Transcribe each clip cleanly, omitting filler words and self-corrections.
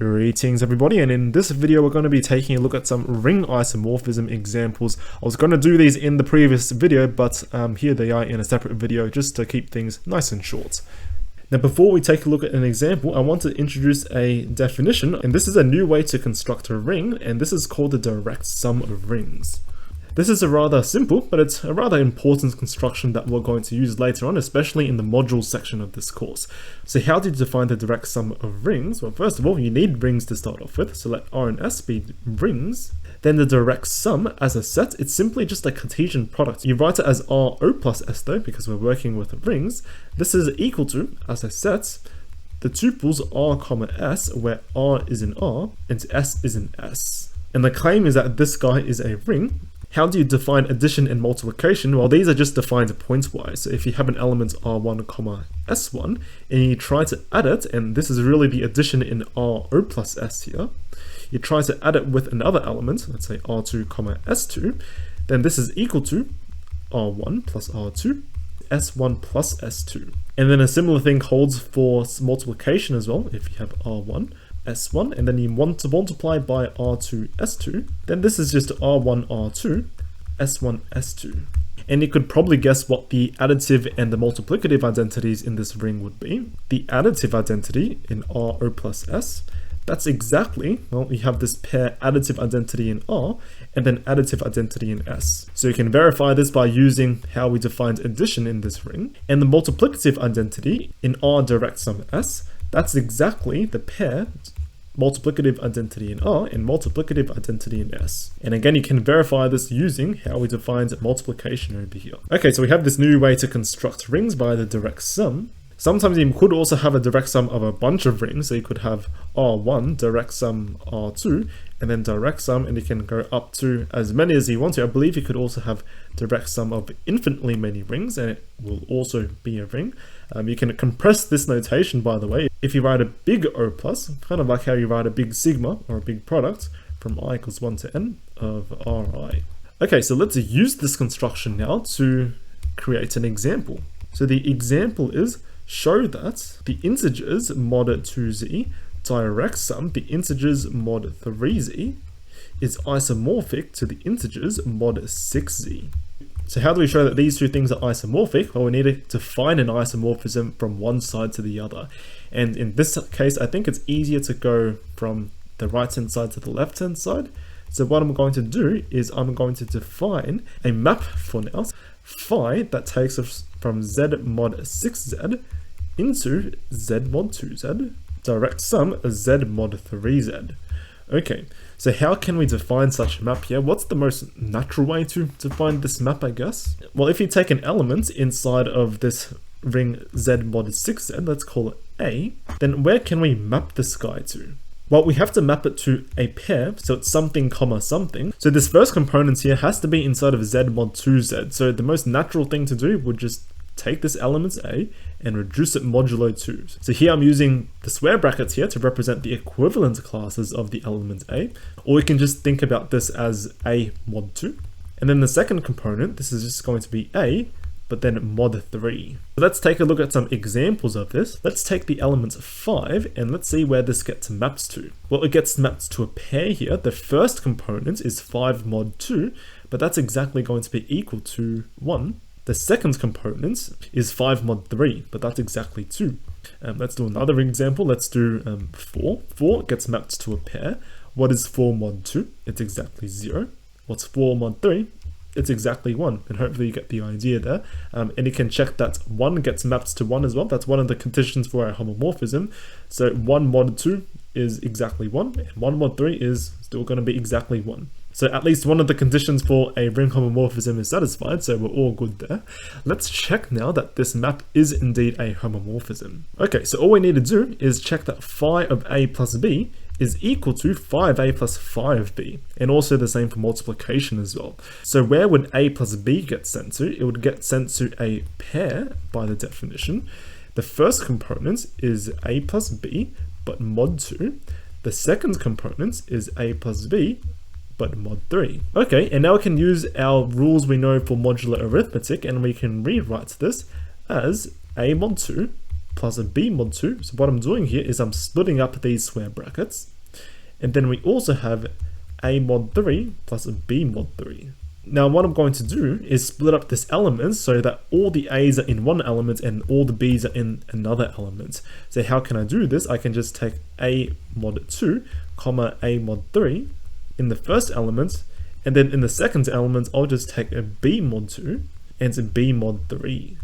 Greetings everybody, and in this video we're going to be taking a look at some ring isomorphism examples. I was going to do these in the previous video, but here they are in a separate video just to keep things nice and short. Now before we take a look at an example, I want to introduce a definition, and this is a new way to construct a ring, and this is called the direct sum of rings. This is a rather simple, but it's a rather important construction that we're going to use later on, especially in the modules section of this course. So how do you define the direct sum of rings? Well, first of all, you need rings to start off with, so let R and S be rings. Then the direct sum as a set, it's simply just a Cartesian product. You write it as R O plus S though, because we're working with rings. This is equal to, as a set, the tuples R comma S, where R is in R and S is in S. And the claim is that this guy is a ring. How do you define addition and multiplication? Well, these are just defined pointwise. So if you have an element R1 comma S1 and you try to add it, and this is really the addition in RO plus S here, you try to add it with another element, let's say R2 comma S2, then this is equal to R1 plus R2, S1 plus S2. And then a similar thing holds for multiplication as well. If you have R1, S1, and then you want to multiply by R2, S2, then this is just R1, R2, S1, S2. And you could probably guess what the additive and the multiplicative identities in this ring would be. The additive identity in RO plus S, that's exactly, well, you have this pair additive identity in R, and then additive identity in S. So you can verify this by using how we defined addition in this ring. And the multiplicative identity in R direct sum S, that's exactly the pair multiplicative identity in R and multiplicative identity in S. And again, you can verify this using how we defined multiplication over here. Okay, so we have this new way to construct rings by the direct sum. Sometimes you could also have a direct sum of a bunch of rings. So you could have R1 direct sum R2 and then direct sum, and you can go up to as many as you want to. I believe you could also have direct sum of infinitely many rings, and it will also be a ring. You can compress this notation, by the way. If you write a big O plus, kind of like how you write a big sigma or a big product from I equals 1 to n of Ri. Okay, so let's use this construction now to create an example. So the example is, show that the integers mod 2z direct sum the integers mod 3z is isomorphic to the integers mod 6z. So how do we show that these two things are isomorphic? Well, we need to define an isomorphism from one side to the other. And in this case, I think it's easier to go from the right hand side to the left hand side. So what I'm going to do is I'm going to define a map for now, phi, that takes us from z mod 6z into z mod 2z, direct sum z mod 3z. Okay, so how can we define such a map here? What's the most natural way to define this map, I guess? Well, if you take an element inside of this ring z mod 6z, let's call it A, then where can we map this guy to? Well, we have to map it to a pair, so it's something comma something. So this first component here has to be inside of z mod 2z. So the most natural thing to do would just take this element A and reduce it modulo 2. So here I'm using the square brackets here to represent the equivalent classes of the element A, or we can just think about this as A mod 2. And then the second component, this is just going to be A, but then mod 3. So let's take a look at some examples of this. Let's take the element 5 and let's see where this gets mapped to. Well, it gets mapped to a pair here. The first component is 5 mod 2, but that's exactly going to be equal to 1. The second component is 5 mod 3, but that's exactly 2. Let's do another example. Let's do 4. 4 gets mapped to a pair. What is 4 mod 2? It's exactly 0. What's 4 mod 3? It's exactly 1, and hopefully you get the idea there. And you can check that 1 gets mapped to 1 as well. That's one of the conditions for a homomorphism. So 1 mod 2 is exactly 1, and 1 mod 3 is still going to be exactly 1. So at least one of the conditions for a ring homomorphism is satisfied, so we're all good there. Let's check now that this map is indeed a homomorphism. Okay, so all we need to do is check that phi of A plus B is equal to 5A plus 5B, and also the same for multiplication as well. So where would A plus B get sent to? It would get sent to a pair by the definition. The first component is A plus B, but mod 2. The second component is A plus B, but mod 3. Okay, and now we can use our rules we know for modular arithmetic, and we can rewrite this as A mod 2 plus b mod 2. So what I'm doing here is I'm splitting up these square brackets. And then we also have a mod 3 plus b mod 3. Now what I'm going to do is split up this element so that all the a's are in one element and all the b's are in another element. So how can I do this? I can just take a mod 2 comma a mod 3 in the first element, and then in the second element I'll just take a b mod 2 and a b mod 3.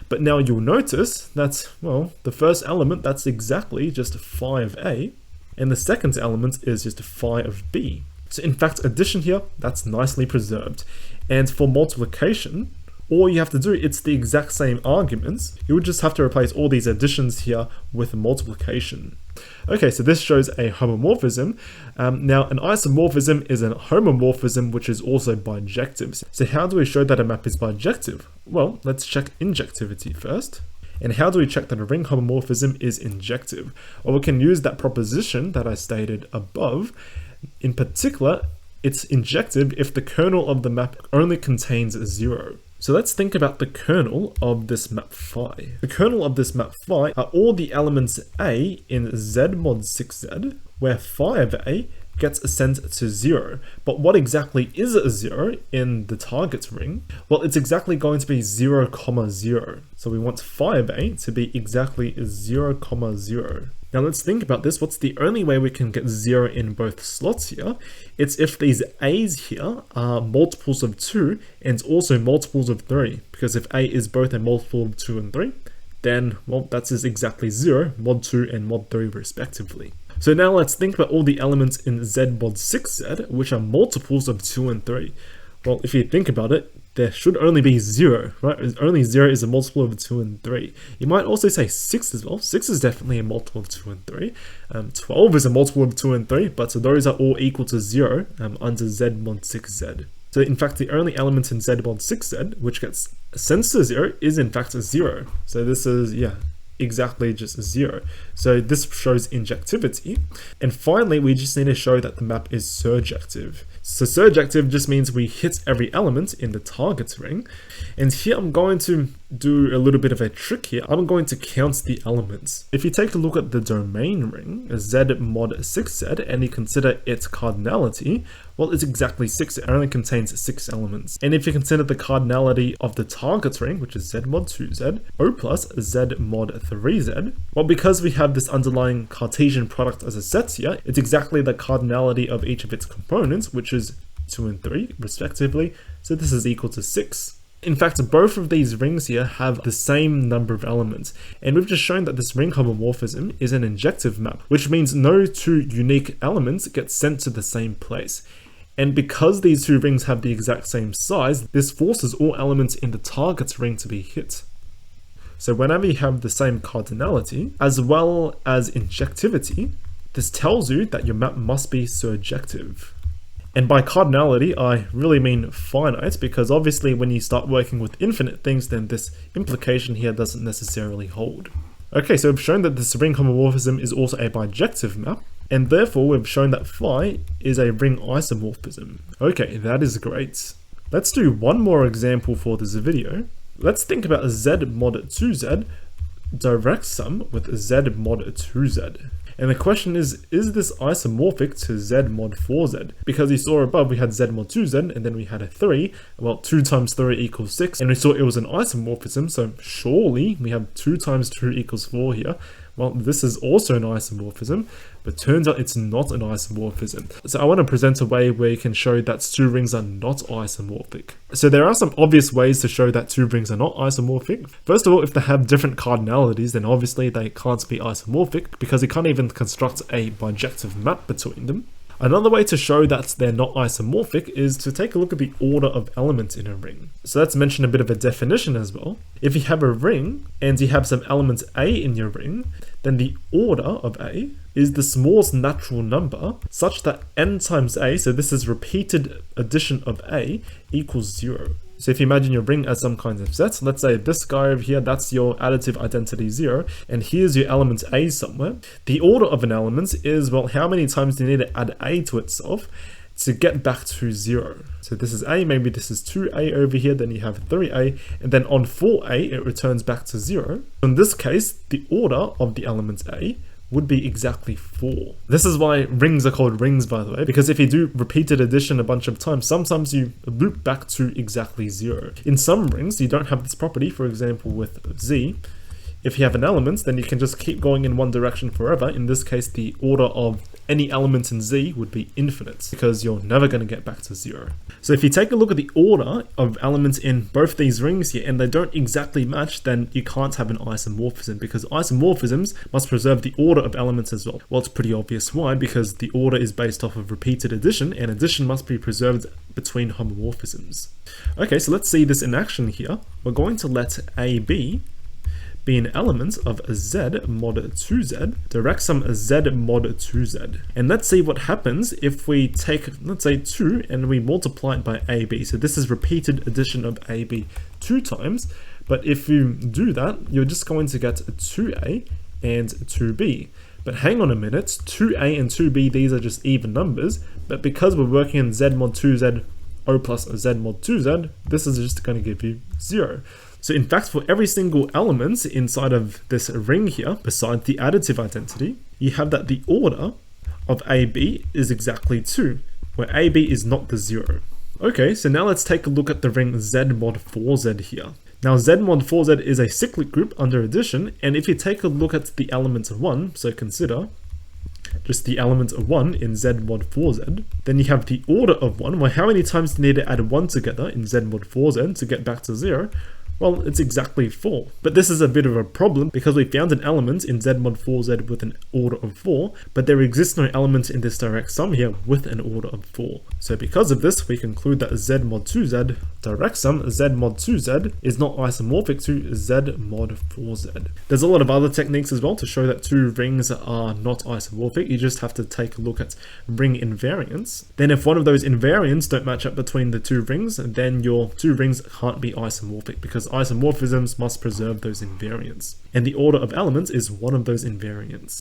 But now you'll notice that, well, the first element, that's exactly just phi of a, and the second element is just phi of b. So in fact, addition here, that's nicely preserved. And for multiplication, all you have to do, it's the exact same arguments. You would just have to replace all these additions here with multiplication. Okay, so this shows a homomorphism. Now, an isomorphism is a homomorphism which is also bijective. So how do we show that a map is bijective? Well, let's check injectivity first. And how do we check that a ring homomorphism is injective? Well, we can use that proposition that I stated above. In particular, it's injective if the kernel of the map only contains 0. So let's think about the kernel of this map phi. The kernel of this map phi are all the elements a in z mod 6z, where phi of a gets sent to 0. But what exactly is a 0 in the target ring? Well, it's exactly going to be 0, 0. So we want phi of a to be exactly 0, 0. Now let's think about this. What's the only way we can get 0 in both slots here? It's if these a's here are multiples of 2 and also multiples of 3. Because if a is both a multiple of 2 and 3, then, well, that's just exactly 0, mod 2 and mod 3 respectively. So now let's think about all the elements in z mod 6z, which are multiples of 2 and 3. Well, if you think about it, there should only be 0, right? Only 0 is a multiple of 2 and 3. You might also say 6 as well. 6 is definitely a multiple of 2 and 3. 12 is a multiple of 2 and 3, but those are all equal to 0 under z mod 6z. So in fact, the only element in z mod 6z which gets sent to 0 is in fact a 0. So this is, yeah, exactly just 0. So this shows injectivity. And finally, we just need to show that the map is surjective. So surjective just means we hit every element in the target ring. And here I'm going to do a little bit of a trick here. I'm going to count the elements. If you take a look at the domain ring, z mod 6z, and you consider its cardinality, well, it's exactly 6. It only contains 6 elements. And if you consider the cardinality of the target ring, which is z mod 2z, O plus z mod 3z, well, because we have this underlying Cartesian product as a set here, it's exactly the cardinality of each of its components, which is 2 and 3 respectively. So this is equal to 6. In fact, both of these rings here have the same number of elements, and we've just shown that this ring homomorphism is an injective map, which means no two unique elements get sent to the same place. And because these two rings have the exact same size, this forces all elements in the target ring to be hit. So whenever you have the same cardinality, as well as injectivity, this tells you that your map must be surjective. And by cardinality, I really mean finite, because obviously when you start working with infinite things, then this implication here doesn't necessarily hold. Okay, so we've shown that this ring homomorphism is also a bijective map, and therefore we've shown that phi is a ring isomorphism. Okay, that is great. Let's do one more example for this video. Let's think about z mod 2z direct sum with z mod 2z. And the question is this isomorphic to z mod 4z? Because you saw above we had z mod 2z and then we had a 3. Well, 2 times 3 equals 6. And we saw it was an isomorphism, so surely we have 2 times 2 equals 4 here. Well, this is also an isomorphism, but turns out it's not an isomorphism. So I want to present a way where you can show that two rings are not isomorphic. So there are some obvious ways to show that two rings are not isomorphic. First of all, if they have different cardinalities, then obviously they can't be isomorphic because you can't even construct a bijective map between them. Another way to show that they're not isomorphic is to take a look at the order of elements in a ring. So let's mention a bit of a definition as well. If you have a ring and you have some elements A in your ring, then the order of A is the smallest natural number such that n times A, so this is repeated addition of A, equals 0. So if you imagine your ring as some kind of set, let's say this guy over here, that's your additive identity 0, and here's your element A somewhere. The order of an element is, well, how many times do you need to add A to itself? to get back to 0. So this is A, maybe this is 2A over here, then you have 3A, and then on 4A it returns back to 0. In this case, the order of the element A would be exactly 4. This is why rings are called rings, by the way, because if you do repeated addition a bunch of times, sometimes you loop back to exactly 0. In some rings, you don't have this property. For example, with Z, if you have an element, then you can just keep going in one direction forever. In this case, the order of any element in Z would be infinite, because you're never going to get back to 0. So if you take a look at the order of elements in both these rings here, and they don't exactly match, then you can't have an isomorphism, because isomorphisms must preserve the order of elements as well. Well, it's pretty obvious why, because the order is based off of repeated addition, and addition must be preserved between homomorphisms. Okay, so let's see this in action here. We're going to let AB be an element of Z mod 2Z, direct sum Z mod 2Z. And let's see what happens if we take, let's say 2, and we multiply it by AB. So this is repeated addition of AB 2 times, but if you do that, you're just going to get 2A and 2B. But hang on a minute, 2A and 2B, these are just even numbers, but because we're working in Z mod 2Z, O plus Z mod 2Z, this is just going to give you 0. So in fact, for every single element inside of this ring here, besides the additive identity, you have that the order of AB is exactly 2, where AB is not the 0. Okay, so now let's take a look at the ring Z mod 4Z here. Now Z mod 4Z is a cyclic group under addition, and if you take a look at the element 1, so consider just the element of 1 in Z mod 4Z, then you have the order of 1, well, how many times do you need to add 1 together in Z mod 4Z to get back to 0? Well, it's exactly 4. But this is a bit of a problem because we found an element in Z mod 4Z with an order of 4, but there exists no element in this direct sum here with an order of 4. So because of this, we conclude that Z mod 2Z, direct sum Z mod 2Z, is not isomorphic to Z mod 4Z. There's a lot of other techniques as well to show that two rings are not isomorphic. You just have to take a look at ring invariants. Then if one of those invariants don't match up between the two rings, then your two rings can't be isomorphic, because isomorphisms must preserve those invariants. And the order of elements is one of those invariants.